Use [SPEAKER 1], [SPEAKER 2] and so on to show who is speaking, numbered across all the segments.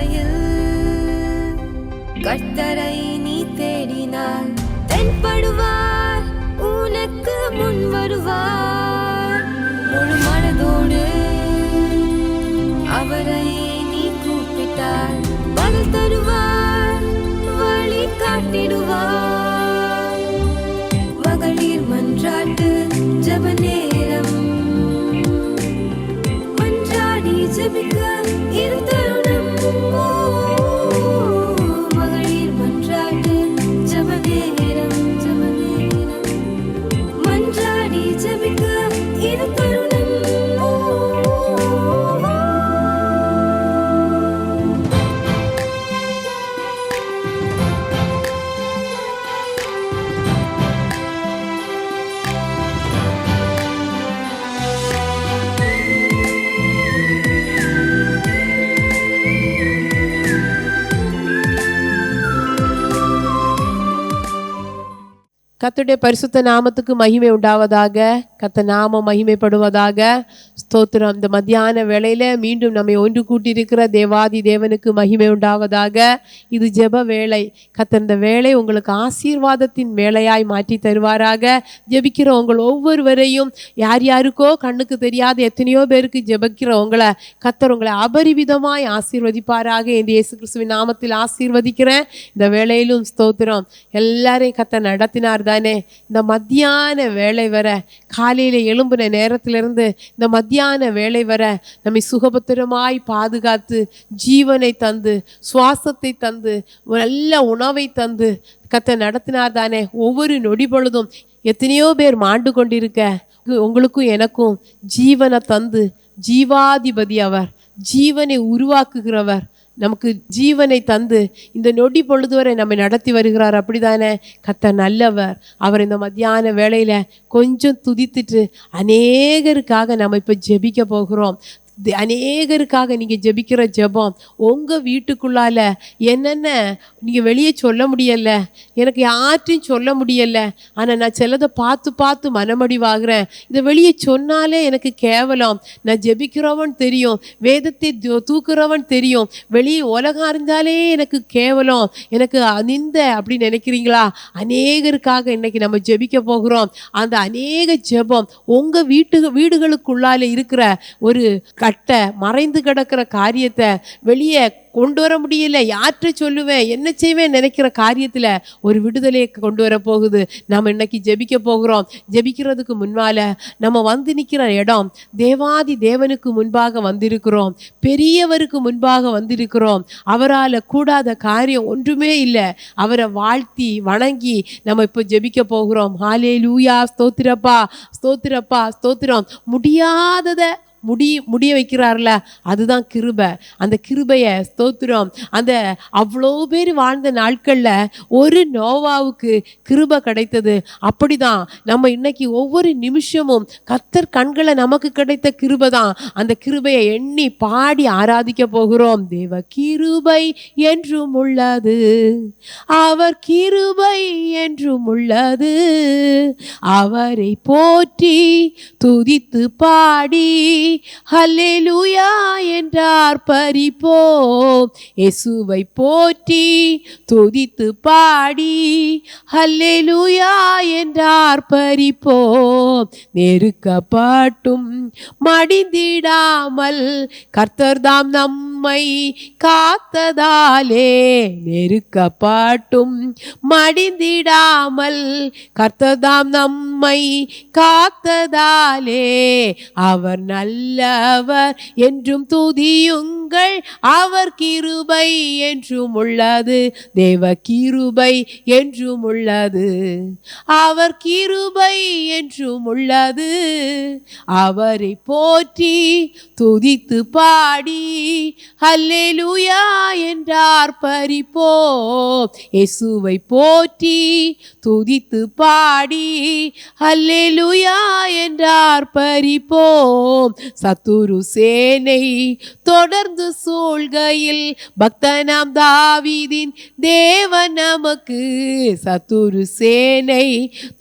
[SPEAKER 1] பாதையில் கர்த்தரை நீ தேடினார், தென்படுவார், உனக்கு முன் வருவார். முழு மனதோடு அவரை நீ கூப்பிட்டார், பதில் தருவார், வழி காட்டிடுவார். மகளிர் மன்றாட்டு ஜெப நேரம், மன்றாடி ஜெபிக்க இது தருணம். மகளிர் மன்றாட்டு ஜெப நேரம், மன்றாடி ஜெபிக்க இது தருணம்.
[SPEAKER 2] கர்த்தருடைய பரிசுத்த நாமத்துக்கு மகிமை உண்டாவதாக. கர்த்தர் நாமம் மகிமைப்படுவதாக. ஸ்தோத்திரம். இந்த மத்தியான வேளையில மீண்டும் நம்மை ஒன்று கூட்டியிருக்கிற தேவாதி தேவனுக்கு மகிமை உண்டாவதாக. இது ஜெப வேளை. கர்த்தர் இந்த வேளை உங்களுக்கு ஆசீர்வாதத்தின் வேளையாய் மாற்றி தருவாராக. ஜெபிக்கிற உங்கள் ஒவ்வொருவரையும், யார் யாருக்கோ கண்ணுக்கு தெரியாத எத்தனையோ பேருக்கு ஜெபிக்கிற உங்களை கர்த்தர் உங்களை அபரிவிதமாய் ஆசீர்வதிப்பாராக என்று இயேசு கிறிஸ்துவின் நாமத்தில் ஆசீர்வதிக்கிறேன். இந்த வேளையிலும் ஸ்தோத்திரம். எல்லாரையும் கர்த்தர் நடத்தினார் தானே. இந்த மத்தியான வேளை வர, காலையில எழும்புன நேரத்திலிருந்து இந்த மத்தியான வேளை வர நம்மை சுகபத்திரமாய் பாதுகாத்து, ஜீவனை தந்து, சுவாசத்தை தந்து, நல்ல உணவை தந்து கர்த்தர் நடத்தினார் தானே. ஒவ்வொரு நொடி பொழுதும் எத்தனையோ பேர் மாண்டு கொண்டிருக்க, உங்களுக்கும் எனக்கும் ஜீவனை தந்து, ஜீவாதிபதி அவர், ஜீவனை உருவாக்குகிறவர், நமக்கு ஜீவனை தந்து இந்த நொடி பொழுது வரை நம்மை நடத்தி வருகிறார். அப்படிதானே. கர்த்தர் நல்லவர். அவர் இந்த மத்தியான வேளையில கொஞ்சம் துதித்துட்டு அநேகருக்காக நம்ம இப்போ ஜெபிக்க போகிறோம். அநேகருக்காக நீங்கள் ஜெபிக்கிற ஜெபம் உங்கள் வீட்டுக்குள்ளால என்னென்ன நீங்கள் வெளியே சொல்ல முடியலை, எனக்கு யார்ட்டையும் சொல்ல முடியலை, ஆனால் நான் சிலதை பார்த்து பார்த்து மனமடிவாகிறேன், இதை வெளியே சொன்னாலே எனக்கு கேவலம், நான் ஜெபிக்கிறவன் தெரியும், வேதத்தை தூக்குறவன் தெரியும், வெளியே உலகம் அறிஞ்சாலே எனக்கு கேவலம், எனக்கு நிந்த அப்படின்னு நினைக்கிறீங்களா? அநேகருக்காக இன்னைக்கு நம்ம ஜெபிக்க போகிறோம். அந்த அநேக ஜெபம் உங்கள் வீடுகளுக்குள்ளால இருக்கிற ஒரு கட்ட மறைந்து கிடக்கிற காரியத்தை வெளியே கொண்டு வர முடியல, யாற்றை சொல்லுவேன், என்ன செய்வேன் நினைக்கிற காரியத்தில் ஒரு விடுதலையை கொண்டு வர போகுது. நம்ம இன்னைக்கு ஜெபிக்க போகிறோம். ஜெபிக்கிறதுக்கு முன்னால் நம்ம வந்து நிற்கிற இடம் தேவாதி தேவனுக்கு முன்பாக வந்திருக்கிறோம், பெரியவருக்கு முன்பாக வந்திருக்கிறோம். அவரால் கூடாத காரியம் ஒன்றுமே இல்லை. அவரை வாழ்த்தி வணங்கி நம்ம இப்போ ஜெபிக்க போகிறோம். ஹல்லேலூயா, ஸ்தோத்திரப்பா, ஸ்தோத்திரப்பா, ஸ்தோத்திரம். முடியாததை முடிய வைக்கிறார்ல, அதுதான் கிருபை. அந்த கிருபையை ஸ்தோத்திரம். அந்த அவ்வளோ பேர் வாழ்ந்த நாட்களில் ஒரு நோவாவுக்கு கிருபை கிடைத்தது. அப்படிதான் நம்ம இன்னைக்கு ஒவ்வொரு நிமிஷமும் கர்த்தர் கண்களை நமக்கு கிடைத்த கிருபை தான். அந்த கிருபையை எண்ணி பாடி ஆராதிக்க போகிறோம். தேவ கிருபை என்றும் உள்ளது, அவர் கிருபை என்றும் உள்ளது, அவரை போற்றி துதித்து பாடி ஹல்லேலூயா என்றார் பரிப்போம். இயேசுவை போற்றி துதித்து பாடி ஹல்லேலூயா என்றார் பரிப்போம். நெருக்கப்பட்டும் மடிந்திடாமல் கர்த்தர்தாம் நம்மை காத்ததாலே, நெருக்கப்பட்டும் மடிந்திடாமல் கர்த்தர்தாம் நம்மை காத்ததாலே, அவர் நல்லவர் என்றும் துதியுங்கள், அவர் கிருபை என்றும் உள்ளது, தேவ கிருபை என்றும் உள்ளது, அவர் கிருபை என்றும் உள்ளது, அவரை போற்றி துதித்து பாடி ஹல்லேலூயா என்றார் பரிப்போம். இயேசுவை போற்றி துதித்து பாடி ஹல்லேலூயா என்றார் பரிப்போம். சத்துரு சேனை தொடர்ந்து தொடர்ந்து சூழ்கையில் பக்தனாம் தாவீதின் தேவன் நமக்கு சத்துரு சேனை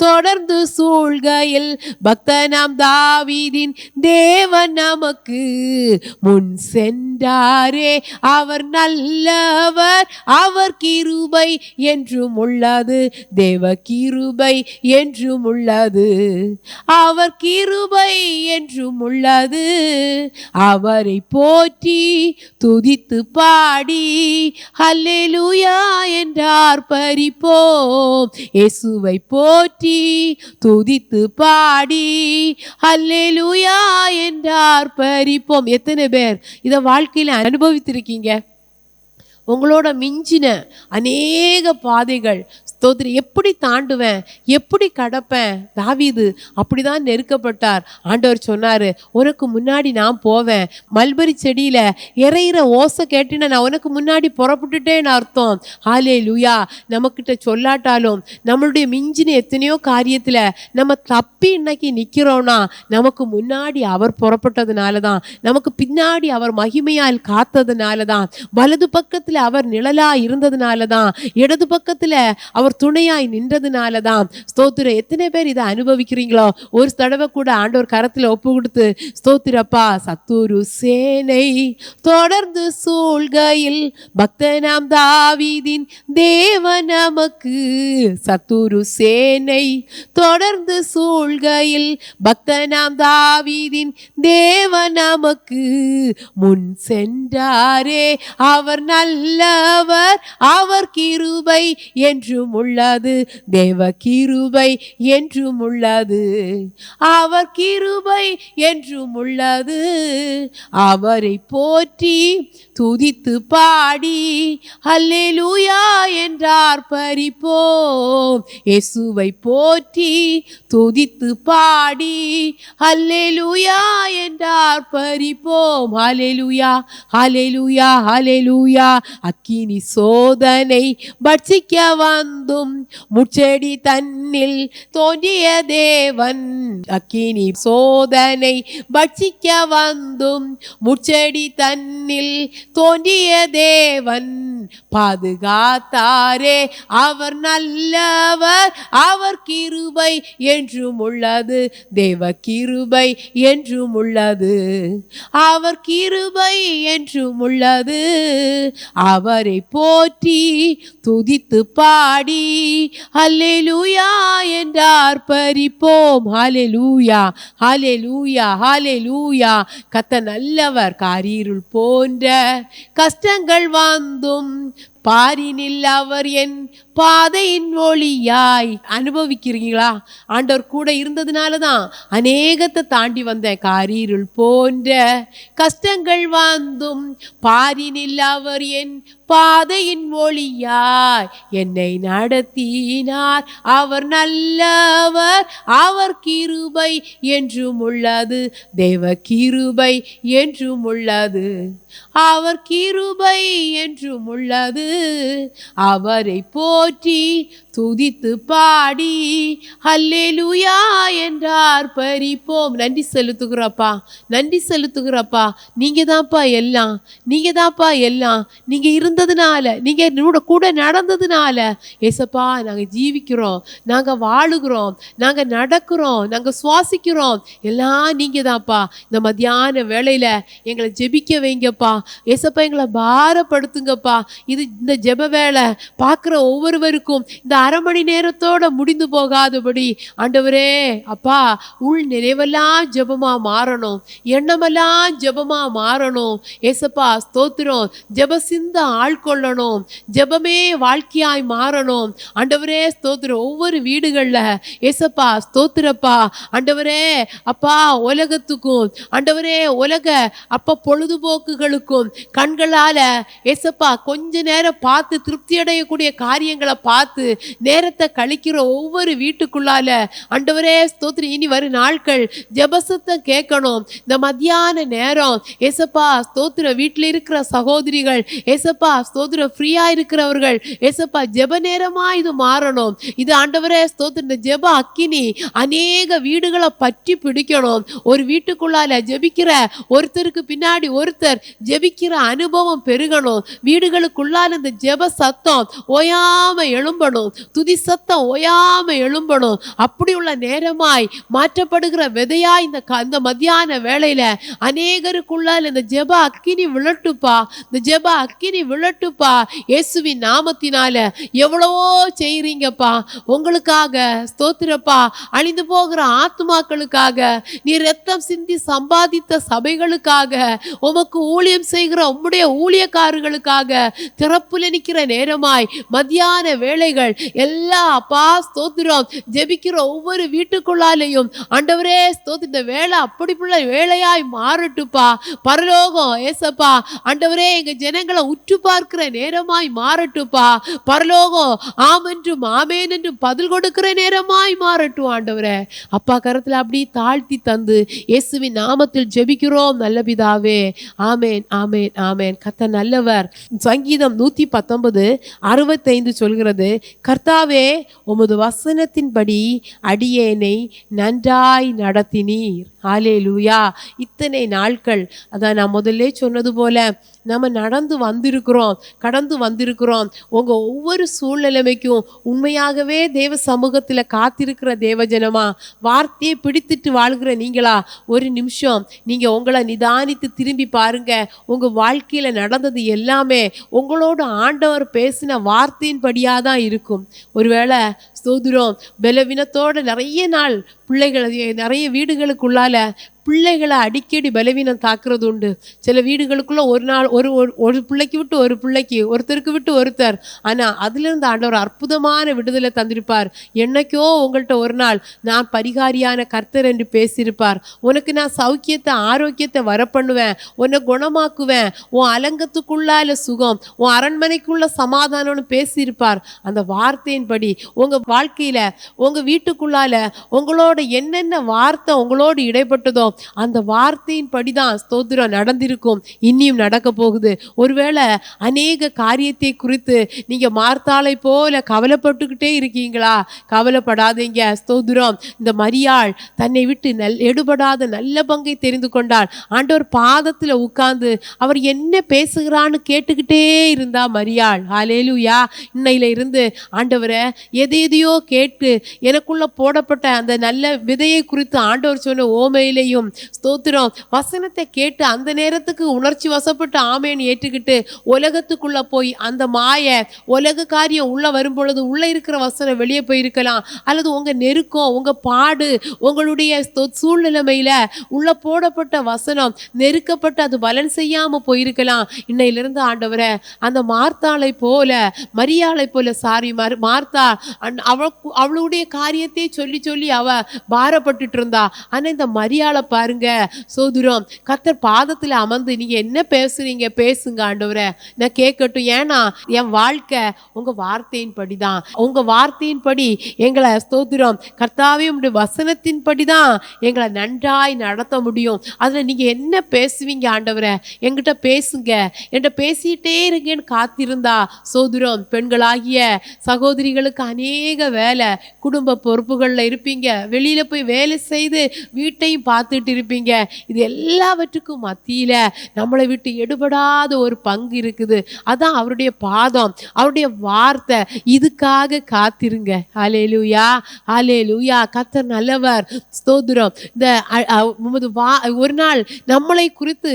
[SPEAKER 2] தொடர்ந்து சூழ்கையில் பக்தனாம் தாவீதின் தேவன் நமக்கு முன் சென்றாரே. அவர் நல்லவர், அவர் கிருபை என்றும் உள்ளது, தேவ கிருபை என்றும் உள்ளது, அவர் கிருபை என்றும் உள்ளது. அவரை போற்றி துதித்து பாடி ஹல்லேலூயா என்றார் பரிப்போம். இயேசுவை போற்றி துதித்து பாடி ஹல்லேலூயா என்றார் பரிப்போம். எத்தனை பேர் இதை வாழ்க்கையில அனுபவித்திருக்கீங்க? உங்களோட மிஞ்சின அநேக பாதைகள் ஸ்தோத்திரம். எப்படி தாண்டுவேன், எப்படி கடப்பேன்? தாவீது அப்படிதான் நெருக்கப்பட்டார். ஆண்டவர் சொன்னாரு, உனக்கு முன்னாடி நான் போவேன். மல்பரி செடியில இறையிற ஓசை கேட்டினா நான் உனக்கு முன்னாடி புறப்பட்டுட்டேன்னு அர்த்தம். ஹல்லேலூயா. நம்மக்கிட்ட சொல்லாட்டாலும் நம்மளுடைய மிஞ்சின எத்தனையோ காரியத்துல நம்ம தப்பி இன்னைக்கு நிக்கிறோம்னா நமக்கு முன்னாடி அவர் புறப்பட்டதுனால தான், நமக்கு பின்னாடி அவர் மகிமையால் காத்ததுனால தான், வலது பக்கத்துல அவர் நிழலா இருந்ததுனால தான், இடது பக்கத்துல அவர் துணையாய் நின்றதுனால தான். ஸ்தோத்திரம். எத்தனை பேர் இதை அனுபவிக்கிறீங்களோ? ஒரு தடவை கூட ஆண்டவர் கரத்துல ஒப்பு கொடுத்து ஸ்தோத்திரப்பா. சத்துரு சேனை தொடர்ந்து சூழ்கையில் பக்தனாம் தாவீதின் தேவன் நமக்கு சத்துரு சேனை தொடர்ந்து சூழ்கையில் பக்தனாம் தாவீதின் தேவன் நமக்கு முன் சென்றாரே. அவர் நல்லவர், அவர் கிருபை என்றும் உள்ளது, தேவ கிருபை என்றும் உள்ளது, அவர் கிருபை என்றும் உள்ளது. அவரை போற்றி துதித்து பாடி ஹல்லேலூயா என்றார் பரிப்போம். இயேசுவை போற்றி துதித்து பாடி ஹல்லேலூயா என்றார் பரிப்போம். ஹல்லேலூயா, ஹல்லேலூயா, ஹல்லேலூயா. அக்கினி சோதனை பட்சிக்க வந்தும் முச்செடி தன்னில் தோன்றிய தேவன். அக்கினி சோதனை பட்சிக்க வந்தும் முச்செடி தன்னில் தோன்றிய தேவன் பாதுகாத்தாரே. அவர் நல்லவர், அவர் கிருபை என்றும் உள்ளது, தேவ கிருபை என்றும் உள்ளது, அவர் கிருபை என்றும் உள்ளது. அவரை போற்றி துதித்து பாடி ஹல்லேலூயா என்றார் பரிப்போம். ஹல்லேலூயா, ஹல்லேலூயா, ஹல்லேலூயா. கர்த்தர் நல்லவர். காரிருள் போன்ற கஷ்டங்கள் வந்தும் பாரினில் அவர் என் பாதையின் ஒளியாய். அனுபவிக்கிறீங்களா? ஆண்டவர் கூட இருந்ததுனால தான் அநேகத்தை தாண்டி வந்தேன். காரிருள் போன்ற கஷ்டங்கள் வந்தும் பாரினில் அவர் என் பாதையின் ஒளியாய் என்னை நடத்தினார். அவர் நல்லவர், அவர் கிருபை என்றும் உள்ளது, தேவ கிருபை என்றும் உள்ளது, அவர் கிருபை என்றும் உள்ளது. அவரை போற்றி துதித்து பாடி ஹல்லேலூயா என்றார் பரிப்போம். நன்றி செலுத்துகிறப்பா, நன்றி செலுத்துகிறப்பா. நீங்க தான்ப்பா எல்லாம், நீங்க தான்ப்பா எல்லாம். நீங்க இருந்ததுனால, நீங்க கூட நடந்ததுனால ஏசப்பா நாங்க ஜீவிக்கிறோம், நாங்க வாழுகிறோம், நாங்க நடக்கிறோம், நாங்க சுவாசிக்கிறோம். எல்லாம் நீங்க தான்ப்பா. இந்த மத்தியான வேளையில எங்களை ஜெபிக்க வைங்கப்பா. ஏசப்பா எங்களை பாரப்படுத்துங்கப்பா. இந்த ஜெப வேலை பார்க்குற ஒவ்வொருவருக்கும் இந்த அரை மணி நேரத்தோட முடிந்து போகாதபடி ஆண்டவரே அப்பா, உள் நினைவெல்லாம் ஜெபமா மாறணும், எண்ணமெல்லாம் ஜெபமா மாறணும். ஏசப்பா ஸ்தோத்திரம். ஜெப சிந்த ஆட்கொள்ளணும், ஜெபமே வாழ்க்கையாய் மாறணும். ஆண்டவரே ஸ்தோத்திரம். ஒவ்வொரு வீடுகள்ல ஏசப்பா ஸ்தோத்திரப்பா. ஆண்டவரே அப்பா, உலகத்துக்கும் ஆண்டவரே உலக அப்பா பொழுதுபோக்குகளுக்கும் கண்களால ஏசப்பா கொஞ்ச நேரம் பார்த்து திருப்தி அடையக்கூடிய காரியங்களை பார்த்து நேரத்தை கழிக்கிற ஒவ்வொரு வீட்டுக்குள்ளால ஆண்டவரே ஸ்தோத்திரம், இனி வரும் நாட்கள் ஜெபசத்தம் கேட்கணும். இந்த மத்தியான நேரம் ஏசப்பா ஸ்தோத்திரம், வீட்டில் இருக்கிற சகோதரிகள் ஏசப்பா ஸ்தோத்திரம், ஃப்ரீயா இருக்கிறவர்கள் ஏசப்பா ஜெப நேரமா இது மாறணும். இது ஆண்டவரே ஸ்தோத்திரம், இந்த ஜெப அக்கினி அநேக வீடுகளை பற்றி பிடிக்கணும். ஒரு வீட்டுக்குள்ளால ஜெபிக்கிற ஒருத்தருக்கு பின்னாடி ஒருத்தர் ஜெபிக்கிற அனுபவம் பெருகணும். வீடுகளுக்குள்ளால இந்த ஜெப சத்தம் ஓயாம எழும்பணும், துதி சத்தம் ஓயாம எழும்பணும். அப்படி உள்ள நேரமாய் மாற்றப்படுகிற விதையா இந்த மத்தியான வேளையில அநேகருக்குள்ளால இந்த ஜெப அக்கினி விழட்டுப்பா, இந்த ஜெப அக்கினி விழட்டுப்பா. இயேசுவின் நாமத்தினால எவ்வளவோ செய்றீங்கப்பா, உங்களுக்காக ஸ்தோத்திரப்பா. அழிந்து போகிற ஆத்துமாக்களுக்காக, நீ ரத்தம் சிந்தி சம்பாதித்த சபைகளுக்காக, உமக்கு ஊழியம் செய்கிற உம்முடைய ஊழியக்காரர்களுக்காக திறப்புல நிற்கிற நேரமாய் மத்தியான வேளைகள் எல்லா அப்பா ஸ்தோத்திரம், ஜெபிக்கிற ஒவ்வொரு வீட்டுக்குள்ளாலேயும் ஆண்டவரே ஸ்தோத்திரம், இந்த வேலை அப்படிப்புள்ள வேலையாய் மாறட்டுப்பா. பரலோகம் ஏசப்பா ஆண்டவரே எங்க ஜனங்களை உற்று பார்க்கிற நேரமாய் மாறட்டுப்பா. பரலோகம் ஆம் என்றும் ஆமேன் என்றும் பதில் கொடுக்கிற நேரமாய் மாறட்டும் ஆண்டவரே. அப்பா கரத்துல அப்படி தாழ்த்தி தந்து இயேசுவின் நாமத்தில் ஜெபிக்கிறோம் நல்ல பிதாவே. ஆமேன் ஆமேன் ஆமேன். கர்த்தர் நல்லவர். சங்கீதம் 119:65 சொல்கிறது, கர்த்தாவே உமது வசனத்தின்படி அடியேனை நன்றாய் நடத்தினீர். ஹல்லேலூயா. இத்தனை நாட்கள் அதான் நான் முதல்ல சொன்னது போல நம்ம கடந்து வந்திருக்கிறோம். உங்க ஒவ்வொரு சூழ்நிலைமைக்கும் உண்மையாகவே தேவ சமூகத்தில் காத்திருக்கிற தேவஜனமா, வார்த்தையை பிடித்துட்டு வாழ்கிற நீங்களா, ஒரு நிமிஷம் நீங்க உங்களை நிதானித்து திரும்பி பாருங்க. உங்க வாழ்க்கையில நடந்தது எல்லாமே உங்களோட ஆண்டவர் பேசின வார்த்தையின்படியா தான் இருக்கும். ஒருவேளை ஸ்தோத்திரம் பலவீனத்தோட நிறைய நாள் பிள்ளைகள் நிறைய வீடுகளுக்குள்ளால பிள்ளைகளை அடிக்கடி பலவீனம் தாக்குறது உண்டு. சில வீடுகளுக்குள்ள ஒரு நாள் ஒரு பிள்ளைக்கு விட்டு ஒரு பிள்ளைக்கு, ஒருத்தருக்கு விட்டு ஒருத்தர். ஆனால் அதிலிருந்து ஆண்டவர் அற்புதமான விடுதலை தந்திருப்பார். என்னைக்கோ உங்கள்கிட்ட ஒரு நாள் நான் பரிகாரியான கர்த்தர் என்று பேசியிருப்பார். உனக்கு நான் சௌக்கியத்தை ஆரோக்கியத்தை வரப்பண்ணுவேன், உன்னை குணமாக்குவேன், உன் அலங்கத்துக்குள்ளால சுகம், உன் அரண்மனைக்குள்ள சமாதானம்னு பேசியிருப்பார். அந்த வார்த்தையின்படி உங்க வாழ்க்கையில உங்க வீட்டுக்குள்ளால உங்களோட என்னென்ன வார்த்தை உங்களோடு இடைப்பட்டதோ அந்த வார்த்தையின் படிதான் ஸ்தோத்திரம் நடந்திருக்கும், இன்னியும் நடக்க போகுது. ஒருவேளை அநேக காரியத்தை குறித்து நீங்க மார்த்தாளை போல கவலைப்பட்டுக்கிட்டே இருக்கீங்களா? கவலைப்படாதீங்க. ஸ்தோத்திரம். இந்த மரியாள் தன்னை விட்டு எடுபடாத நல்ல பங்கை தெரிந்து கொண்டாள். ஆண்டவர் பாதத்துல உட்கார்ந்து அவர் என்ன பேசுகிறான்னு கேட்டுக்கிட்டே இருந்தா மரியாள். ஹல்லேலூயா. இன்னையில இருந்து ஆண்டவரை எதையோ கேட்டு எனக்குள்ள போடப்பட்ட அந்த நல்ல விதையை குறித்து ஆண்டவர் சொன்ன ஓமையிலையும் ஸ்தோத்திரம் வசனத்தை கேட்டு அந்த நேரத்துக்கு உணர்ச்சி வசப்பட்டு ஆமேன்னு ஏற்றுக்கிட்டு உலகத்துக்குள்ள போய் அந்த மாய உலக காரியம் உள்ள வரும் பொழுது உள்ள இருக்கிற வசனம் வெளியே போயிருக்கலாம், அல்லது உங்க நெருக்கம் உங்க பாடு உங்களுடைய சூழ்நிலைமையில உள்ள போடப்பட்ட வசனம் நெருக்கப்பட்டு அது பலன் செய்யாம போயிருக்கலாம். இன்னையிலிருந்து ஆண்டவரை அந்த மார்த்தாளை போல மரியாளை போல மார்த்தா அவளுடைய காரியத்தை சொல்லி சொல்லி அவ பாரப்பட்டுட்டு இருந்தா. ஆனா இந்த மரியாளை பாருங்க சோதுரம், கர்த்தர் பாதத்துல அமர்ந்து நீங்க என்ன பேசுறீங்க பேசுங்க ஆண்டவரே, நான் கேட்கட்டும். ஏன்னா என் வாழ்க்கை உங்க வார்த்தையின் படிதான், உங்க வார்த்தையின் படி எங்களை ஸ்தோத்திரம் கர்த்தாவே உங்களுடைய வசனத்தின் படிதான் எங்களை நன்றாய் நடத்த முடியும். அதுல நீங்க என்ன பேசுவீங்க ஆண்டவரே, என்கிட்ட பேசுங்க, என்கிட்ட பேசிட்டே இருங்கன்னு காத்திருந்தா சோதுரம் பெண்களாகிய சகோதரிகளுக்கு அநேக வேலை குடும்ப பொறுப்புகள்ல இருப்பீங்க, வெளியில போய் வேலை செய்து வீட்டையும் பார்த்துட்டு இருப்பீங்க. இது எல்லாவற்றுக்கும் மத்தியில நம்மளை விட்டு எடுபடாத ஒரு பங்கு இருக்குது. அதான் அவருடைய பாதம், அவருடைய வார்த்தை. இதுக்காக காத்திருங்க. ஹல்லேலூயா ஹல்லேலூயா. கர்த்தர் நல்லவர். ஸ்தோத்திரம். இந்த ஒரு நாள் நம்மளை குறித்து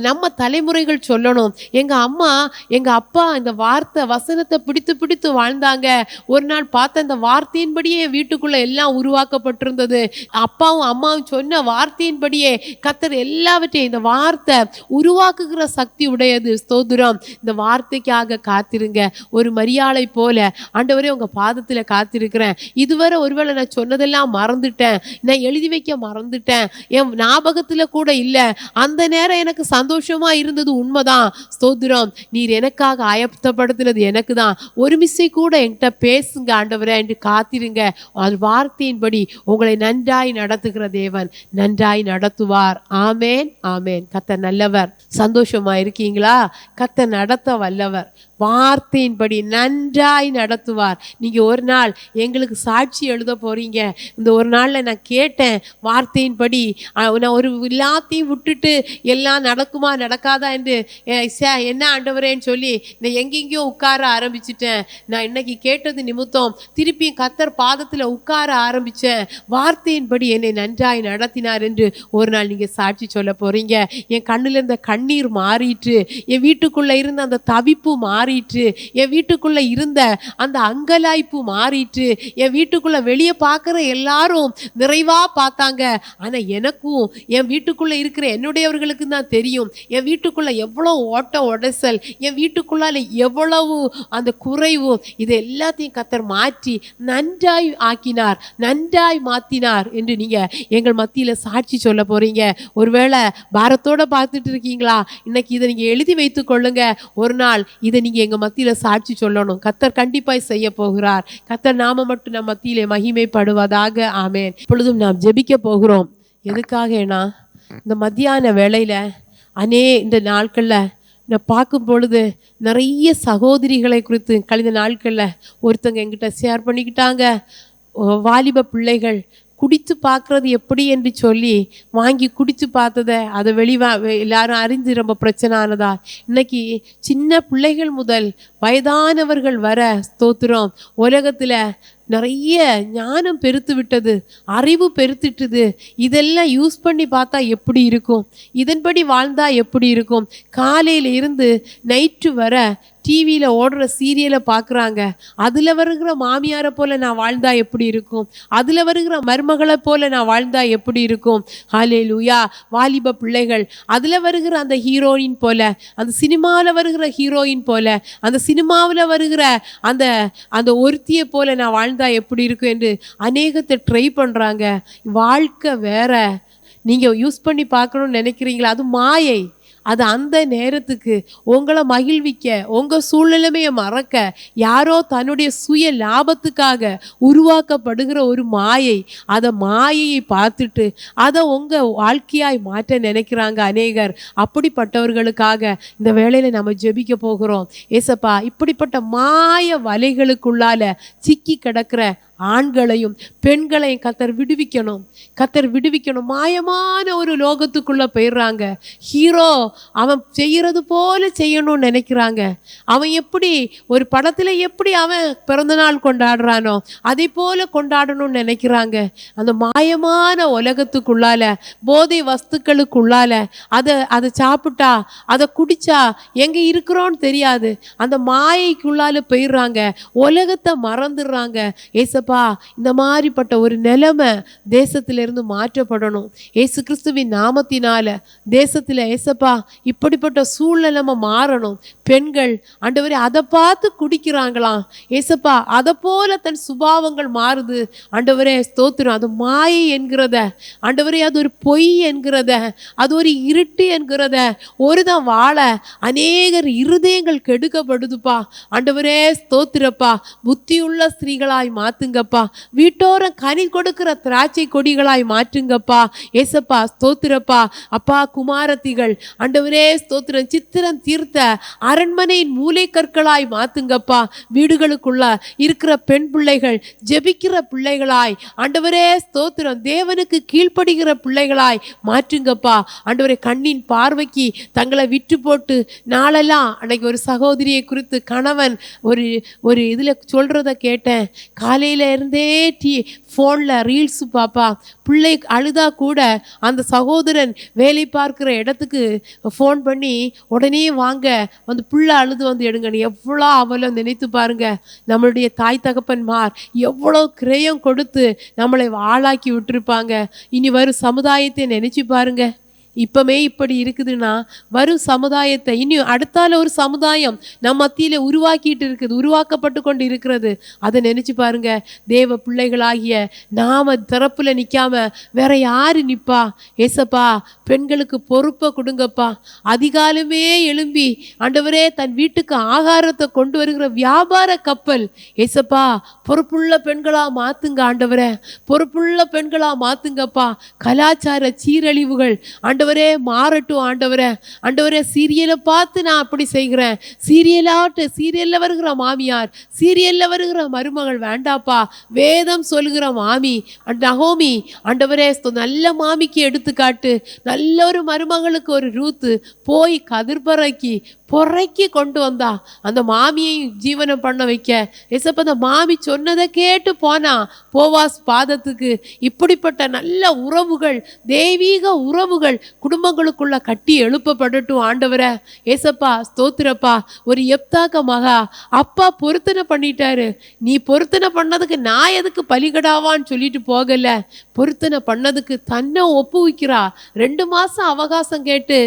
[SPEAKER 2] நம்ம தலைமுறைகள் சொல்லணும், எங்க அம்மா எங்க அப்பா இந்த வார்த்தை வசனத்தை பிடித்து பிடித்து வாழ்ந்தாங்க. ஒரு நாள் பார்த்த இந்த வார்த்தையின்படியே வீட்டுக்குள்ள எல்லாம் உருவாக்க உருவாக்கப்பட்டிருந்தது. அப்பாவும் அம்மாவும் சொன்ன வார்த்தையின்படியே கர்த்தர் எல்லாவற்றையும், இந்த வார்த்தை உருவாக்குகிற சக்தி உடையது. ஸ்தோத்திரம். இந்த வார்த்தைக்காக காத்திருங்க. ஒரு மரியாளை போல ஆண்டவரே உங்க பாதத்துல காத்திருக்கிறேன். இதுவரை ஒருவேளை நான் சொன்னதெல்லாம் மறந்துட்டேன், நான் எழுதி வைக்க மறந்துட்டேன், என் ஞாபகத்துல கூட இல்லை. அந்த நேரம் எனக்கு சந்தோஷமா இருந்தது உண்மைதான். ஸ்தோத்திரம். நீர் எனக்காக ஆயத்தப்படுத்தினது எனக்கு தான். ஒரு மிஸ்ஸை கூட என்கிட்ட பேசுங்க ஆண்டவரே என்று காத்திருங்க. அது வார்த்தையின்படி உங்களை நன்றாய் நடத்துகிற தேவன் நன்றாய் நடத்துவார். ஆமேன், ஆமேன். கர்த்தர் நல்லவர். சந்தோஷமா இருக்கீங்களா? கர்த்தர் நடத்த வல்லவர். வார்த்தையின்படி நன்றாய் நடத்துவார். நீங்க ஒரு நாள் எங்களுக்கு சாட்சி எழுத போறீங்க. இந்த ஒரு நாள்ல நான் கேட்டேன், வார்த்தையின்படி நான் ஒரு எல்லாத்தையும் விட்டுட்டு எல்லாம் நடக்குமா நடக்காதா என்று என்ன ஆண்டவரேன்னு சொல்லி நான் எங்கெங்கேயோ உட்கார ஆரம்பிச்சிட்டேன். நான் இன்னைக்கு கேட்டது நிமித்தம் திருப்பி கர்த்தர் பாதத்துல உட்கார ஆரம்பிச்சேன். வார்த்தையின்படி என்னை நன்றாய் நடத்தினார் என்று ஒரு நாள் நீங்க சாட்சி சொல்ல போறீங்க. என் கண்ணுல இருந்த கண்ணீர் மாறிட்டு, என் வீட்டுக்குள்ள இருந்த அந்த தவிப்பு மாறிட்டு, என் வீட்டுக்குள்ள இருந்த அந்த அங்கலாய்ப்பு மாறிட்டு, என் வீட்டுக்குள்ள வெளியே பார்க்குற எல்லாரும் நிறைவா பார்த்தாங்க. ஆனா எனக்கும் என் வீட்டுக்குள்ள இருக்கிற என்னுடையவர்களுக்கு தான் தெரியும் என் வீட்டுக்குள்ள எவ்வளவு ஓட்ட உடைசல், என் வீட்டுக்குள்ளால எவ்வளவு அந்த குறைவு. இது எல்லாத்தையும் கர்த்தர் மாற்றி நன்றாய் ஆக்கினார், நன்றாய் மாத்தினார் என்று நீங்க எங்கள் மத்தியில சாட்சி சொல்ல போறீங்க. ஒருவேளை பாரத்தோட பார்த்துட்டு இருக்கீங்களா? இன்னைக்கு இதை நீங்க எழுதி வைத்துக் கொள்ளுங்க. ஒரு நாள் இதை நீங்க எங்க மத்தியில சாட்சி சொல்லணும். கர்த்தர் கண்டிப்பாய் செய்ய போகிறார். கர்த்தர் நாம மட்டும் நம் மத்தியிலே மகிமைப்படுவதாக. ஆமேன். இப்பொழுதும் நாம் ஜெபிக்க போகிறோம். எதுக்காகனா, இந்த மத்தியான வேளையில இந்த நாட்கள்ல நான் பார்க்கும் பொழுது நிறைய சகோதரிகளை குறித்து கழிந்த நாட்களில் ஒருத்தங்க என்கிட்ட ஷேர் பண்ணிக்கிட்டாங்க. வாலிப பிள்ளைகள் குடித்து பார்க்குறது எப்படி என்று சொல்லி வாங்கி குடித்து பார்த்ததை அதை எல்லாரும் அறிஞ்சு ரொம்ப பிரச்சனை ஆனதா. இன்னைக்கு சின்ன பிள்ளைகள் முதல் வயதானவர்கள் வர, ஸ்தோத்திரம், உலகத்தில் நிறைய ஞானம் பெருத்து விட்டது, அறிவு பெருத்துட்டுது. இதெல்லாம் யூஸ் பண்ணி பார்த்தா எப்படி இருக்கும், இதன்படி வாழ்ந்தா எப்படி இருக்கும். காலையில் இருந்து நைட்டு வர டிவியில் ஓடுற சீரியலை பார்க்குறாங்க. அதில் வருகிற மாமியாரை போல் நான் வாழ்ந்தா எப்படி இருக்கும், அதில் வருகிற மருமகளை போல் நான் வாழ்ந்தா எப்படி இருக்கும். ஹல்லேலூயா. வாலிப பிள்ளைகள் அதில் வருகிற அந்த ஹீரோயின் போல, அந்த சினிமாவில் வருகிற ஹீரோயின் போல, அந்த சினிமாவில் வருகிற அந்த அந்த ஒருத்தியை போல நான் வாழ்ந்தா எப்படி இருக்கும் என்று அநேகத்தை ட்ரை பண்ணுறாங்க. வாழ்க்கை வேற. நீங்கள் யூஸ் பண்ணி பார்க்கணும்னு நினைக்கிறீங்களா? அது மாயை. அது அந்த நேரத்துக்கு உங்களை மகிழ்விக்க, உங்கள் சூழ்நிலைமையை மறக்க, யாரோ தன்னுடைய சுய லாபத்துக்காக உருவாக்கப்படுகிற ஒரு மாயை. அதை மாயையை பார்த்துட்டு அதை உங்கள் வாழ்க்கையாய் மாற்ற நினைக்கிறாங்க அநேகர். அப்படிப்பட்டவர்களுக்காக இந்த வேளையில் நம்ம ஜெபிக்க போகிறோம். ஏசப்பா, இப்படிப்பட்ட மாய வலைகளுக்குள்ளால சிக்கி கிடக்கிற ஆண்களையும் பெண்களையும் கர்த்தர் விடுவிக்கணும், கர்த்தர் விடுவிக்கணும். மாயமான ஒரு லோகத்துக்குள்ள போயிடுறாங்க. ஹீரோ அவன் செய்யறது போல செய்யணும்னு நினைக்கிறாங்க. அவன் எப்படி ஒரு படத்துல எப்படி அவன் பிறந்த நாள் கொண்டாடுறானோ அதே போல கொண்டாடணும்னு நினைக்கிறாங்க. அந்த மாயமான உலகத்துக்குள்ளால, போதை வஸ்துக்களுக்குள்ளால அதை சாப்பிட்டா, அதை குடிச்சா எங்க இருக்கிறோன்னு தெரியாது. அந்த மாயைக்குள்ளால போயிடுறாங்க, உலகத்தை மறந்துடுறாங்க. ஏசப்பா, இந்த மாதிரிப்பட்ட ஒரு நிலைமை தேசத்திலிருந்து மாற்றப்படணும். ஏசு கிறிஸ்துவின் நாமத்தினால தேசத்துல ஏசப்பா இப்படிப்பட்ட சூழ்நிலை மாறணும். பெண்கள் ஆண்டவரே அதை பார்த்து குடிக்கிறாங்களாம். ஏசப்பா, அதை போல தன் சுபாவங்கள் மாறுது. ஆண்டவரே ஸ்தோத்திரம். அது மாயை என்கிறத, ஆண்டவரே அது ஒரு பொய் என்கிறத, அது ஒரு இருட்டு என்கிறத ஒருதான் வாழ அநேகர் இருதயங்கள் கெடுக்கப்படுதுப்பா. ஆண்டவரே ஸ்தோத்திரப்பா, புத்தியுள்ள ஸ்திரீகளாய் மாத்துங்கப்பா. வீட்டோரம் கனி கொடுக்கிற திராட்சை கொடிகளாய் மாற்றுங்கப்பா. ஏசப்பா ஸ்தோத்திரப்பா. அப்பா, குமாரத்திகள் ஆண்டவரே ஸ்தோத்திரம், சித்திரம் தீர்த்த அரண்மனையின் மூலை கற்களாய் மாத்துங்கப்பா. வீடுகளுக்குள்ள இருக்கிற பெண் பிள்ளைகள் ஜெபிக்கிற பிள்ளைகளாய், ஆண்டவரே ஸ்தோத்திரம், தேவனுக்கு கீழ்ப்படுகிற பிள்ளைகளாய் மாற்றுங்கப்பா. ஆண்டவரே, கண்ணின் பார்வைக்கு தங்களை விட்டு போட்டு நாளெல்லாம், அன்னைக்கு ஒரு சகோதரியை குறித்து கணவன் ஒரு இதில் சொல்றத கேட்டேன். காலையில இருந்தே ஃபோனில் ரீல்ஸு பாப்பா. பிள்ளை அழுதா கூட அந்த சகோதரன் வேலை பார்க்குற இடத்துக்கு ஃபோன் பண்ணி உடனே வாங்க வந்து புள்ள அழுது வந்து எடுங்கன்னு எவ்வளோ அவலம் நினைத்து பாருங்க. நம்மளுடைய தாய் தகப்பன்மார் எவ்வளோ கிரயம் கொடுத்து நம்மளை ஆளாக்கி விட்டுருப்பாங்க. இனி வரும் சமுதாயத்தை நினைச்சு பாருங்க. இப்பமே இப்படி இருக்குதுன்னா வரும் சமுதாயத்தை இன்னும் அடுத்தால ஒரு சமுதாயம் நம் மத்தியில உருவாக்கிட்டு இருக்குது, உருவாக்கப்பட்டு கொண்டு இருக்கிறது. அதை நினைச்சு பாருங்க. தேவ பிள்ளைகளாகிய நாம தரப்புல நிக்காம வேற யாரு நிப்பா? ஏசப்பா பெண்களுக்கு பொறுப்பை கொடுங்கப்பா. அதிகாலமே எழும்பி ஆண்டவரே தன் வீட்டுக்கு ஆகாரத்தை கொண்டு வருகிற வியாபார கப்பல் ஏசப்பா பொறுப்புள்ள பெண்களா மாத்துங்க ஆண்டவரே, பொறுப்புள்ள பெண்களா மாத்துங்கப்பா. கலாச்சார சீரழிவுகள் ஆண்டவரே மாறட்டும் ஆண்டவரே. ஆண்டவரே சீரியலை பார்த்து நான் அப்படி செய்கிறேன், சீரியல்ல வருகிற மாமியார், சீரியல்ல வருகிற மருமகள் வேண்டாப்பா. வேதம் சொல்லுகிற மாமி நகோமி ஆண்டவரே நல்ல மாமிக்கு எடுத்துக்காட்டு. நல்ல ஒரு மருமகளுக்கு ஒரு ரூத்து போய் கதிர்பறைக்கு பொறைக்கி கொண்டு வந்தா அந்த மாமியை ஜீவனம் பண்ண வைக்க. ஏசப்பா அந்த மாமி சொன்னதை கேட்டு போனா போவாஸ் பாதத்துக்கு. இப்படிப்பட்ட நல்ல உறவுகள், தெய்வீக உறவுகள் குடும்பங்களுக்குள்ள கட்டி எழுப்பப்படட்டும் ஆண்டவரே. ஏசப்பா ஸ்தோத்திரப்பா. ஒரு எப்தாக்க மகா அப்பா பொருத்தனை பண்ணிட்டாரு. நீ பொருத்தனை பண்ணதுக்கு நான் எதுக்கு பலிகடாவான்னு சொல்லிட்டு போகல, பொருத்தனை பண்ணதுக்கு தன்னை ஒப்புவிக்கிறா. 2 மாசம் அவகாசம் கேட்டு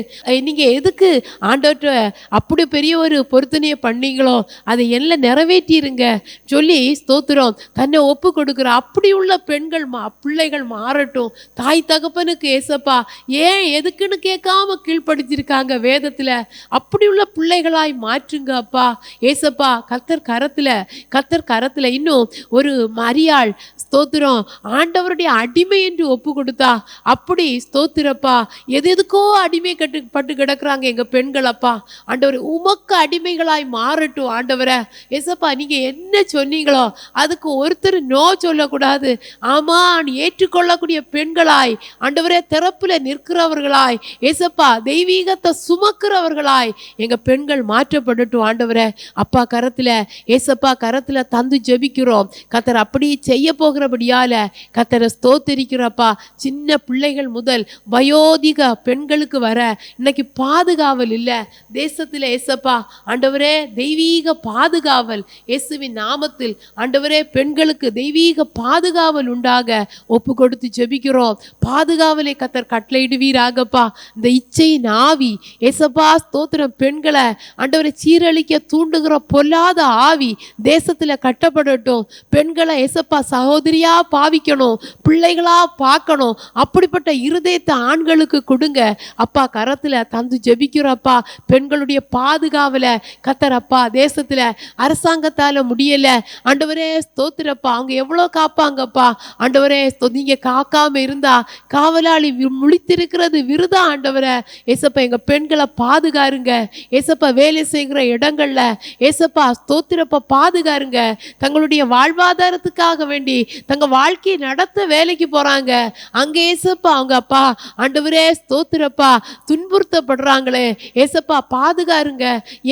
[SPEAKER 2] நீங்க எதுக்கு ஆண்டவர்கிட்ட அப்படி பெரிய ஒரு பொருத்தனையை பண்ணீங்களோ அதை எல்லாம் நிறைவேற்றிருங்க சொல்லி ஸ்தோத்திரம் தன்னை ஒப்பு கொடுக்குற. அப்படி உள்ள பெண்கள் பிள்ளைகள் மாறட்டும். தாய் தகப்பனுக்கு ஏசப்பா ஏன் எதுக்குன்னு கேட்காம கீழ்ப்படுத்திருக்காங்க வேதத்துல. அப்படி உள்ள பிள்ளைகளாய் மாற்றுங்க அப்பா. ஏசப்பா கர்த்தர் கரத்துல இன்னும் ஒரு மரியாள் ஸ்தோத்திரம் ஆண்டவருடைய அடிமை என்று ஒப்பு கொடுத்தா. அப்படி ஸ்தோத்திரப்பா எதுக்கோ அடிமை பட்டு கிடக்குறாங்க எங்க பெண்கள் அப்பா. ஆண்டவர் உமக்கு அடிமைகளாய் மாறட்டும் ஆண்டவரை. ஏசப்பா நீங்க என்ன சொன்னீங்களோ அதுக்கு ஒருத்தர் நோ சொல்லக்கூடாது. ஆமா ஏற்றுக்கொள்ளக்கூடிய பெண்களாய் ஆண்டவரே திறப்புல நிற்கிறவர்களாய் ஏசப்பா தெய்வீகத்தை சுமக்கிறவர்களாய் எங்க பெண்கள் மாற்றப்படட்டும் ஆண்டவரே. அப்பா கரத்துல ஏசப்பா கரத்துல தந்து ஜெபிக்கிறோம். கர்த்தர் அப்படி செய்ய போகிறபடியால கர்த்தரை ஸ்தோத்திரிக்கிறப்பா. சின்ன பிள்ளைகள் முதல் வயோதிக பெண்களுக்கு வர இன்னைக்கு பாதுகாவல் இல்லை தேசத்துல ஏசப்பா. ஆண்டவரே தெய்வீக பாதுகாவல் இயேசுவின் நாமத்தில் ஆண்டவரே பெண்களுக்கு தெய்வீக பாதுகாவல் உண்டாக ஒப்பு கொடுத்து ஜெபிக்கிறோம். பாதுகாவலை கர்த்தர் கட்டளையிடுவீராகப்பா. இந்த இச்சையின் ஆவி ஏசப்பா ஸ்தோத்திரம் பெண்களை ஆண்டவரை சீரழிக்க தூண்டுகிற பொல்லாத ஆவி தேசத்துல கட்டப்படட்டும். பெண்களை ஏசப்பா சகோதரியா பாவிக்கணும், பிள்ளைகளா பார்க்கணும். அப்படிப்பட்ட இருதயத்தை ஆண்களுக்கு கொடுங்க அப்பா. கரத்துல தந்து ஜெபிக்கிறப்பா. பெண்களுடைய பாதுகாவல கர்த்தர் அப்பா தேசத்துல அரசாங்கத்தால முடியல ஆண்டவரே ஸ்தோத்திரப்பா. அவங்க எவ்வளோ காப்பாங்கப்பா ஆண்டவரே. நீங்க காக்காம இருந்தா காவலாளி முழித்திருக்கிறது விருதா ஆண்டவரே. ஏசப்பா எங்க பெண்களை பாதுகாருங்க ஏசப்பா. வேலை செய்கிற இடங்கள்ல ஏசப்பா ஸ்தோத்திரப்பா பாதுகாருங்க. தங்களுடைய வாழ்வாதாரத்துக்காக வேண்டி தங்க வாழ்க்கையை நடத்த வேலைக்கு போறாங்க அங்கே ஏசப்பா அவங்க அப்பா ஆண்டவரே ஸ்தோத்திரப்பா துன்புறுத்தப்படுறாங்களே ஏசப்பா பாதுகாருங்க.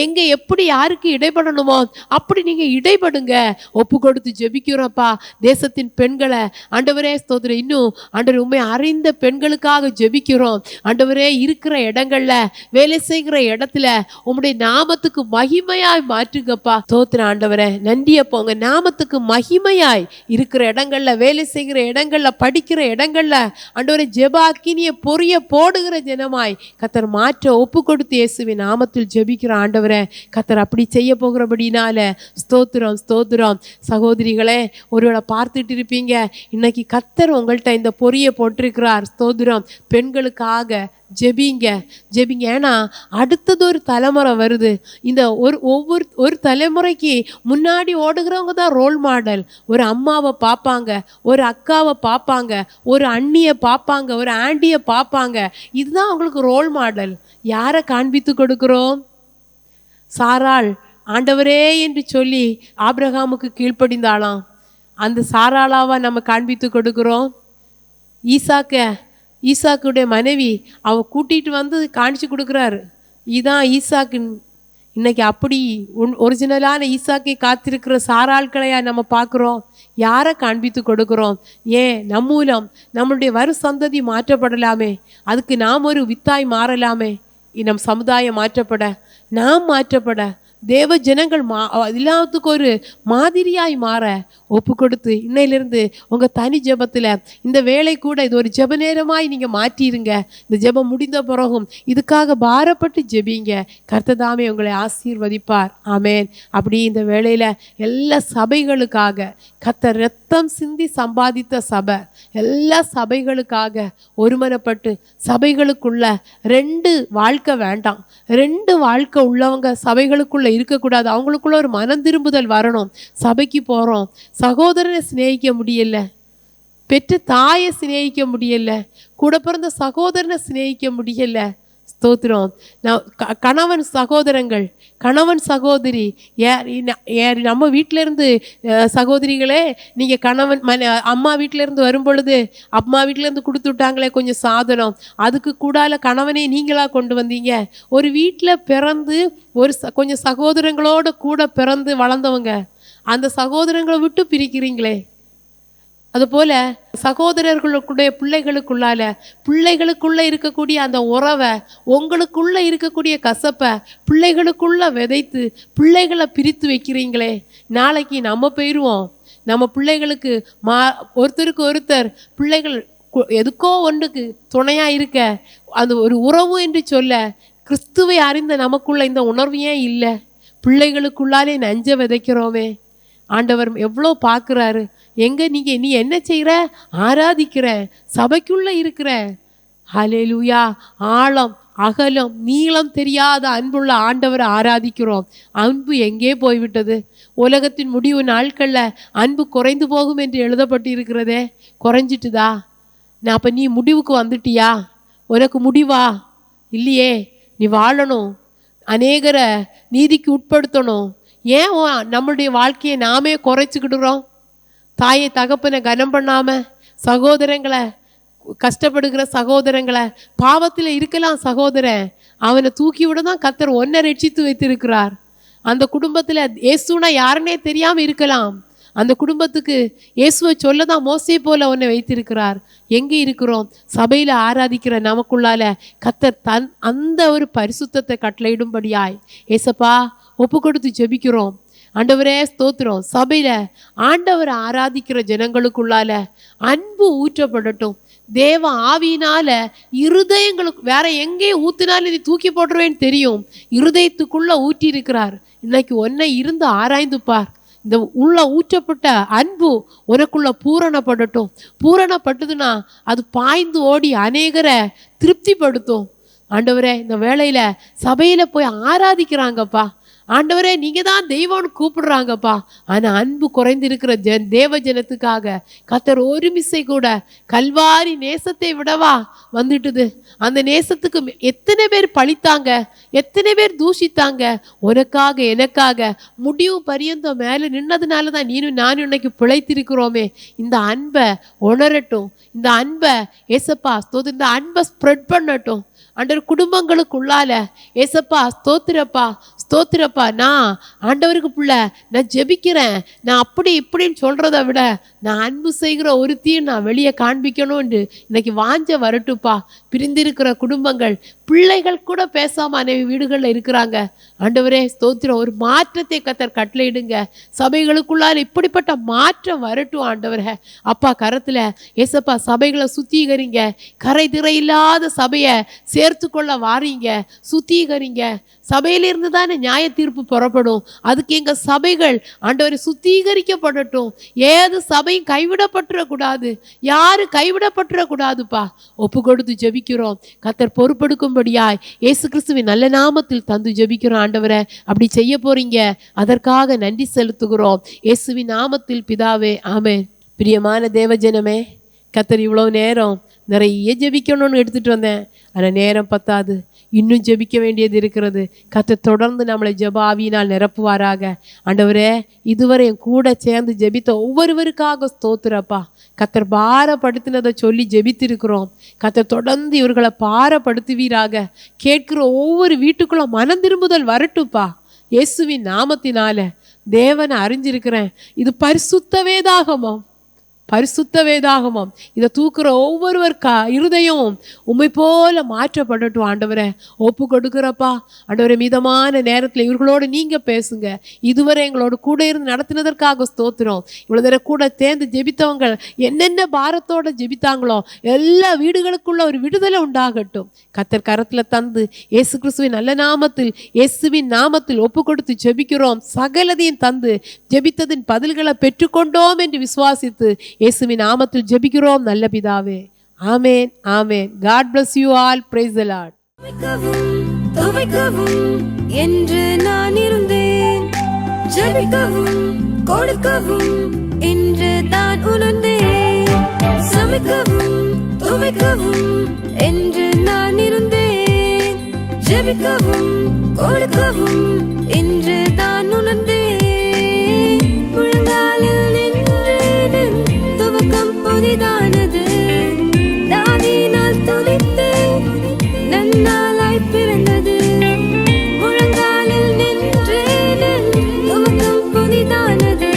[SPEAKER 2] எங்க எப்படி யாருக்கு இடைப்படணுமோ அப்படி நீங்க இடைப்படுங்க. ஒப்பு கொடுத்து ஜெபிக்கிறோம்ப்பா தேசத்தின் பெண்களை ஆண்டவரே ஸ்தோத்திரம். இன்னும் ஆண்டவர் உண்மை அறிந்த பெண்களுக்காக ஜெபிக்கிறோம் ஆண்டவரே. இருக்கிற இடங்கள்ல வேலை செய்கிற இடத்துல உம்முடைய நாமத்துக்கு மகிமையாய் மாற்றுங்கப்பா. ஸ்தோத்திரம் ஆண்டவரே. நன்றிய போங்க நாமத்துக்கு மகிமையாய் இருக்கிற இடங்கள்ல வேலை செய்கிற இடங்கள்ல படிக்கிற இடங்கள்ல ஆண்டவரே ஜெபாக்கினிய பொரிய போடுகிற ஜனமாய் கர்த்தர் மாற்ற ஒப்பு கொடுத்து இயேசுவின் நாமத்தில் ஜெபிக்கிற ஆண்டவரே. கர்த்தர் அப்படி செய்ய போகிறபடினால ஸ்தோத்திரம் ஸ்தோத்திரம். சகோதரிகளே ஒருவேளை பார்த்துட்டு இருப்பீங்க இன்னைக்கு கர்த்தர் உங்கள்கிட்ட இந்த பொரிய போட்டிருக்கிறார். ஸ்தோத்திரம் பெண்களுக்காக ஜெபிங்க. ஏன்னா அடுத்தது ஒரு தலைமுறை வருது. இந்த ஒரு தலைமுறைக்கு முன்னாடி ஓடுகிறவங்க தான் ரோல் மாடல். ஒரு அம்மாவை பார்ப்பாங்க, ஒரு அக்காவை பார்ப்பாங்க, ஒரு அண்ணியை பார்ப்பாங்க, ஒரு ஆண்டியை பார்ப்பாங்க. இதுதான் அவங்களுக்கு ரோல் மாடல். யாரை காண்பித்து கொடுக்கிறோம்? சாராள் ஆண்டவரே என்று சொல்லி ஆபிரகாமுக்கு கீழ்ப்படிந்தாளாம். அந்த சாராளாவா நம்ம காண்பித்து கொடுக்கிறோம்? ஈசாக்குடைய மனைவி அவ கூட்டிகிட்டு வந்து காணிச்சு கொடுக்குறாரு. இதுதான் ஈசாக்கு. இன்னைக்கு அப்படி ஒரிஜினலான ஈசாக்கை காத்திருக்கிற சாராள்களையா நம்ம பார்க்குறோம்? யாரை காண்பித்து கொடுக்குறோம்? ஏன் நம் மூலம் நம்மளுடைய வரு சந்ததி மாற்றப்படலாமே, அதுக்கு நாம் ஒரு வித்தாய் மாறலாமே. நம் சமுதாயம் மாற்றப்பட நாம் மாற்றப்பட, தேவ ஜனங்கள் எல்லாத்துக்கும் ஒரு மாதிரியாய் மாற ஒப்பு கொடுத்து இன்னையிலிருந்து உங்கள் தனி ஜெபத்தில் இந்த வேலை கூட இது ஒரு ஜெப நேரமாய் நீங்கள் மாற்றிடுங்க. இந்த ஜெபம் முடிந்த பிறகும் இதுக்காக பாரப்பட்டு ஜெபிங்க. கர்த்ததாமே உங்களை ஆசீர்வதிப்பார். ஆமேன். அப்படி இந்த வேளையில் எல்லா சபைகளுக்காக, கர்த்தர் ரத்தம் சிந்தி சம்பாதித்த சபை, எல்லா சபைகளுக்காக ஒருமனப்பட்டு, சபைகளுக்குள்ள 2 வாழ்க்கை வேண்டாம், 2 வாழ்க்கை உள்ளவங்க சபைகளுக்குள்ள இருக்கக்கூடாது. அவங்களுக்குள்ள ஒரு மனம் திரும்புதல் வரணும். சபைக்கு போகிறோம், சகோதரனை சிநேகிக்க முடியல, பெற்ற தாயை சிநேகிக்க முடியல, கூட பிறந்த சகோதரனை சிநேகிக்க முடியல. ஸ்தோத்திரம். கணவன் சகோதரங்கள், கணவன் சகோதரி, நம்ம வீட்டிலேருந்து சகோதரிகளே, நீங்கள் கணவன் அம்மா வீட்டிலேருந்து வரும் பொழுது அம்மா வீட்டிலேருந்து கொடுத்து விட்டாங்களே கொஞ்சம் சாதனம், அதுக்கு கூடால கணவனே நீங்களாக கொண்டு வந்தீங்க. ஒரு வீட்டில் பிறந்து கொஞ்சம் சகோதரங்களோட கூட பிறந்து வளர்ந்தவங்க அந்த சகோதரங்களை விட்டு பிரிக்கிறீங்களே. அதுபோல் சகோதரர்களுடைய பிள்ளைகளுக்குள்ளே இருக்கக்கூடிய அந்த உறவை, உங்களுக்குள்ளே இருக்கக்கூடிய கசப்பை பிள்ளைகளுக்குள்ளே விதைத்து பிள்ளைகளை பிரித்து வைக்கிறீங்களே. நாளைக்கு நம்ம போயிடுவோம், நம்ம பிள்ளைகளுக்கு ஒருத்தருக்கு ஒருத்தர் பிள்ளைகள் எதுக்கோ ஒன்றுக்கு துணையாக இருக்க அந்த ஒரு உறவு என்று சொல்ல, கிறிஸ்துவை அறிந்த நமக்குள்ள இந்த உணர்வு ஏன் இல்லை? பிள்ளைகளுக்குள்ளாலே நஞ்ச விதைக்கிறோமே. ஆண்டவர் எவ்வளோ பார்க்குறாரு. எங்கே நீ என்ன செய்கிற? ஆராதிக்கிற, சபைக்குள்ளே இருக்கிற. ஹல்லேலூயா. ஆழம் அகலம் நீளம் தெரியாத அன்புள்ள ஆண்டவரை ஆராதிக்கிறோம். அன்பு எங்கே போய்விட்டது? உலகத்தின் முடிவு நாட்களில் அன்பு குறைந்து போகும் என்று எழுதப்பட்டு இருக்கிறதே. குறைஞ்சிட்டுதா? அப்போ நீ முடிவுக்கு வந்துட்டியா? உனக்கு முடிவா? இல்லையே. நீ வாழணும், அநேகரை நீதிக்கு உட்படுத்தணும். ஏன் நம்மளுடைய வாழ்க்கையை நாமே குறைச்சிக்கிடுறோம்? தாயை தகப்பனை கனம் பண்ணாமல், சகோதரங்களை, கஷ்டப்படுகிற சகோதரங்களை, பாவத்தில் இருக்கலாம் சகோதரன், அவனை தூக்கி விட தான் கர்த்தர் ஒன்றை ரட்சித்து வைத்திருக்கிறார். அந்த குடும்பத்தில் இயேசுனா யாருன்னே தெரியாமல் இருக்கலாம். அந்த குடும்பத்துக்கு இயேசுவை சொல்ல தான் மோசே போல ஒன்றை வைத்திருக்கிறார். எங்கே இருக்கிறோம்? சபையில் ஆராதிக்கிற நமக்குள்ளால கர்த்தர் அந்த ஒரு பரிசுத்தத்தை கட்டளையிடும்படியாய் ஏசப்பா ஒப்பு கொடுத்து ஜெபிக்கிறோம். ஆண்டவரே ஸ்தோத்திரம். சபையில் ஆண்டவரை ஆராதிக்கிற ஜனங்களுக்குள்ளால அன்பு ஊற்றப்படட்டும். தேவ ஆவியினால இருதயங்களுக்கு, வேற எங்கே ஊற்றினாலும் நீ தூக்கி போட்டுருவேன்னு தெரியும், இருதயத்துக்குள்ள ஊற்றி இருக்கிறார். இன்னைக்கு ஒன்றை இருந்து ஆராய்ந்து பார். இந்த உள்ள ஊற்றப்பட்ட அன்பு உனக்குள்ள பூரணப்படட்டும். பூரணப்பட்டதுன்னா அது பாய்ந்து ஓடி அநேகரை திருப்திப்படுத்தும். ஆண்டவரே இந்த வேளையில சபையில போய் ஆராதிக்கிறாங்கப்பா. ஆண்டவரே நீங்கள் தான் தெய்வம்னு கூப்பிடுறாங்கப்பா. ஆனால் அன்பு குறைந்திருக்கிற தேவ ஜனத்துக்காக கர்த்தர் ஒரு மிசை கூட கல்வாரி நேசத்தை விடவா வந்துட்டுது. அந்த நேசத்துக்கு எத்தனை பேர் பழித்தாங்க, எத்தனை பேர் தூஷித்தாங்க. உனக்காக எனக்காக முடிவு பரியந்தம் மேலே நின்னதுனால தான் நீனும் நானும் இன்னைக்கு பிழைத்திருக்கிறோமே. இந்த அன்பை உணரட்டும். இந்த அன்பை ஏசப்பா இந்த அன்பை ஸ்ப்ரெட் பண்ணட்டும். ஆண்டவர் குடும்பங்களுக்குள்ளால ஏசப்பா ஸ்தோத்திரப்பா நான் ஆண்டவருக்கு பிள்ளை, நான் ஜெபிக்கிறேன், நான் அப்படி இப்படின்னு சொல்கிறத விட நான் அன்பு செய்கிற ஒருத்தையும் நான் வெளியே காண்பிக்கணும்னு இன்னைக்கு வாஞ்ச வரட்டுப்பா. பிரிந்திருக்கிற குடும்பங்கள், பிள்ளைகள் கூட பேசாமல் அனைவ வீடுகளில் இருக்கிறாங்க. ஆண்டவரே ஸ்தோத்திரம். ஒரு மாற்றத்தை கர்த்தர் கட்டளையிடுங்க. சபைகளுக்குள்ளால் இப்படிப்பட்ட மாற்றம் வரட்டும் ஆண்டவரே. அப்பா கரத்தில் ஏசப்பா சபைகளை சுத்திகரிங்க. கரை திரை இல்லாத சபையை சேர்த்து கொள்ள வாரீங்க, சுத்திகரிங்க. சபையிலிருந்து தானே நியாய தீர்ப்பு புறப்படும். அதுக்கு எங்கள் சபைகள் ஆண்டவரை சுத்திகரிக்கப்படட்டும். ஏது சபையும் கைவிடப்பட்டுறக்கூடாது, யாரும் கைவிடப்பட்டுறக்கூடாதுப்பா. ஒப்பு கொடுத்து ஜெபிக்கிறோம். கர்த்தர் பொறுப்பெடுக்கும்படியாய் இயேசு கிறிஸ்துவின் நல்ல நாமத்தில் தந்து ஜெபிக்கிறோம் ஆண்டவரை. அப்படி செய்ய போறீங்க, அதற்காக நன்றி செலுத்துகிறோம் இயேசுவின் நாமத்தில் பிதாவே, ஆமென். பிரியமான தேவஜனமே, கர்த்தர் இவ்வளோ நேரம் நிறைய ஜெபிக்கணும்னு எடுத்துகிட்டு வந்தேன். ஆனால் நேரம் பத்தாது, இன்னும் ஜெபிக்க வேண்டியது இருக்கிறது. கர்த்தர் தொடர்ந்து நம்மளை ஜெப ஆவியினால் நிரப்புவாராக. ஆண்டவரே இதுவரை என் கூட சேர்ந்து ஜெபித்த ஒவ்வொருவருக்காக ஸ்தோத்திரப்பா. கர்த்தர் பாரப்படுத்தினதை சொல்லி ஜெபித்திருக்கிறோம். கர்த்தர் தொடர்ந்து இவர்களை பாரப்படுத்துவீராக. கேட்கிற ஒவ்வொரு வீட்டுக்குள்ள மனம் திரும்புதல் வரட்டுப்பா இயேசுவின் நாமத்தினால. தேவனை அறிஞ்சிருக்கிறேன், இது பரிசுத்த வேதாகமம். பரிசுத்த வேதாகமம் இதை தூக்குற ஒவ்வொருவர் இருதயம் உம்மை போல மாற்றப்படட்டும் ஆண்டவரே. ஒப்பு கொடுக்குறப்பா ஆண்டவரே, மிதமான நேரத்தில் இவர்களோடு நீங்க பேசுங்க. இதுவரை எங்களோட கூட இருந்து நடத்தினதற்காக ஸ்தோத்திரம். இவ்வளவு நேரம் கூட தேர்ந்து ஜெபித்தவங்க என்னென்ன பாரத்தோட ஜெபித்தாங்களோ எல்லா வீடுகளுக்குள்ள ஒரு விடுதலை உண்டாகட்டும். கர்த்தர் கரத்துல தந்து இயேசு கிறிஸ்துவின் நல்ல நாமத்தில், இயேசுவின் நாமத்தில் ஒப்பு கொடுத்து ஜெபிக்கிறோம். சகலதையும் தந்து ஜெபித்ததின் பதில்களை பெற்றுக்கொண்டோம் என்று விசுவாசித்து இயேசுவின் நாமத்தில் ஜெபிக்கிறோம் நல்ல பிதாவே. ஆமென், ஆமென். God bless you all. Praise the Lord.
[SPEAKER 1] துவைக்கவும் என்று நான் இருந்தேன், ஜெபிக்கவும் கொடுக்கவும் என்று தான் உணர்ந்தேன். சமைக்கவும் துவைக்கவும் என்று நான் இருந்தேன், ஜெபிக்கவும் கொடுக்கவும் என்று தான் உணர்ந்தேன். முழங்காலில் நின்றேன், துவக்கம் புதிதானது. தாவீதினால் துதித்தேன், நன்னாளாய் பிறந்தது. முழங்காலில் நின்றேன், துவக்கம் புதிதானது.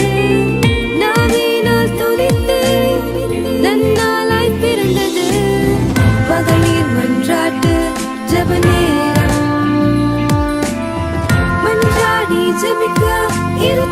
[SPEAKER 1] தாவீதினால் துதித்தேன், நன்னாளாய் பிறந்தது. மகளிர் மன்றாட்டு ஜெப நேரம், மன்றாடி ஜெபிக்க இது